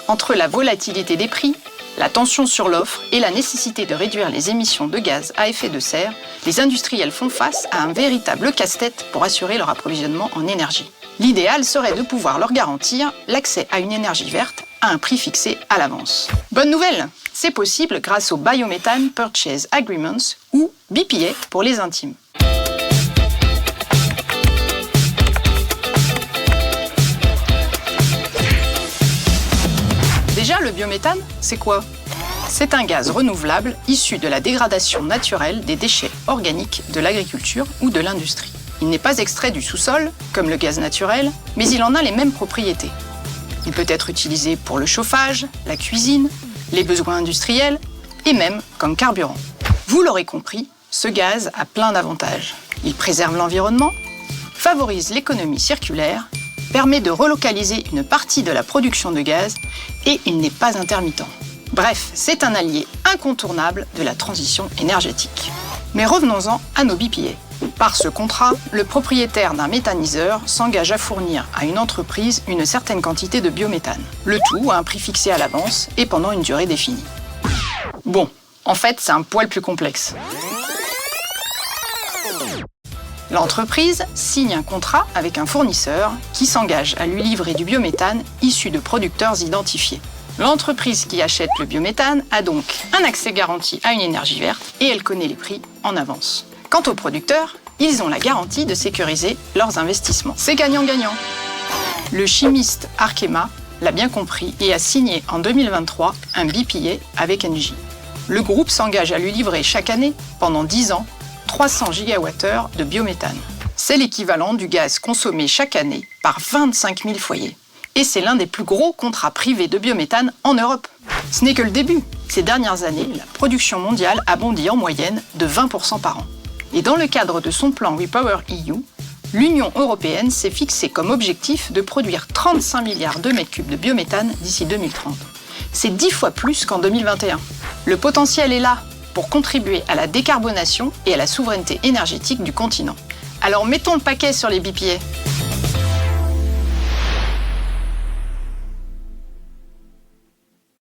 Entre la volatilité des prix, la tension sur l'offre et la nécessité de réduire les émissions de gaz à effet de serre, les industriels font face à un véritable casse-tête pour assurer leur approvisionnement en énergie. L'idéal serait de pouvoir leur garantir l'accès à une énergie verte à un prix fixé à l'avance. Bonne nouvelle, c'est possible grâce au Biomethane Purchase Agreements ou BPA pour les intimes. Déjà, le biométhane, c'est quoi? C'est un gaz renouvelable issu de la dégradation naturelle des déchets organiques de l'agriculture ou de l'industrie. Il n'est pas extrait du sous-sol, comme le gaz naturel, mais il en a les mêmes propriétés. Il peut être utilisé pour le chauffage, la cuisine, les besoins industriels et même comme carburant. Vous l'aurez compris, ce gaz a plein d'avantages. Il préserve l'environnement, favorise l'économie circulaire, permet de relocaliser une partie de la production de gaz et il n'est pas intermittent. Bref, c'est un allié incontournable de la transition énergétique. Mais revenons-en à nos BPA. Par ce contrat, le propriétaire d'un méthaniseur s'engage à fournir à une entreprise une certaine quantité de biométhane. Le tout à un prix fixé à l'avance et pendant une durée définie. Bon, en fait, c'est un poil plus complexe. L'entreprise signe un contrat avec un fournisseur qui s'engage à lui livrer du biométhane issu de producteurs identifiés. L'entreprise qui achète le biométhane a donc un accès garanti à une énergie verte et elle connaît les prix en avance. Quant aux producteurs, ils ont la garantie de sécuriser leurs investissements. C'est gagnant-gagnant. Le chimiste Arkema l'a bien compris et a signé en 2023 un BPA avec Engie. Le groupe s'engage à lui livrer chaque année, pendant 10 ans, 300 gigawattheures de biométhane. C'est l'équivalent du gaz consommé chaque année par 25 000 foyers. Et c'est l'un des plus gros contrats privés de biométhane en Europe. Ce n'est que le début. Ces dernières années, la production mondiale a bondi en moyenne de 20% par an. Et dans le cadre de son plan REPowerEU, l'Union européenne s'est fixé comme objectif de produire 35 milliards de mètres cubes de biométhane d'ici 2030. C'est 10 fois plus qu'en 2021. Le potentiel est là pour contribuer à la décarbonation et à la souveraineté énergétique du continent. Alors mettons le paquet sur les BPA.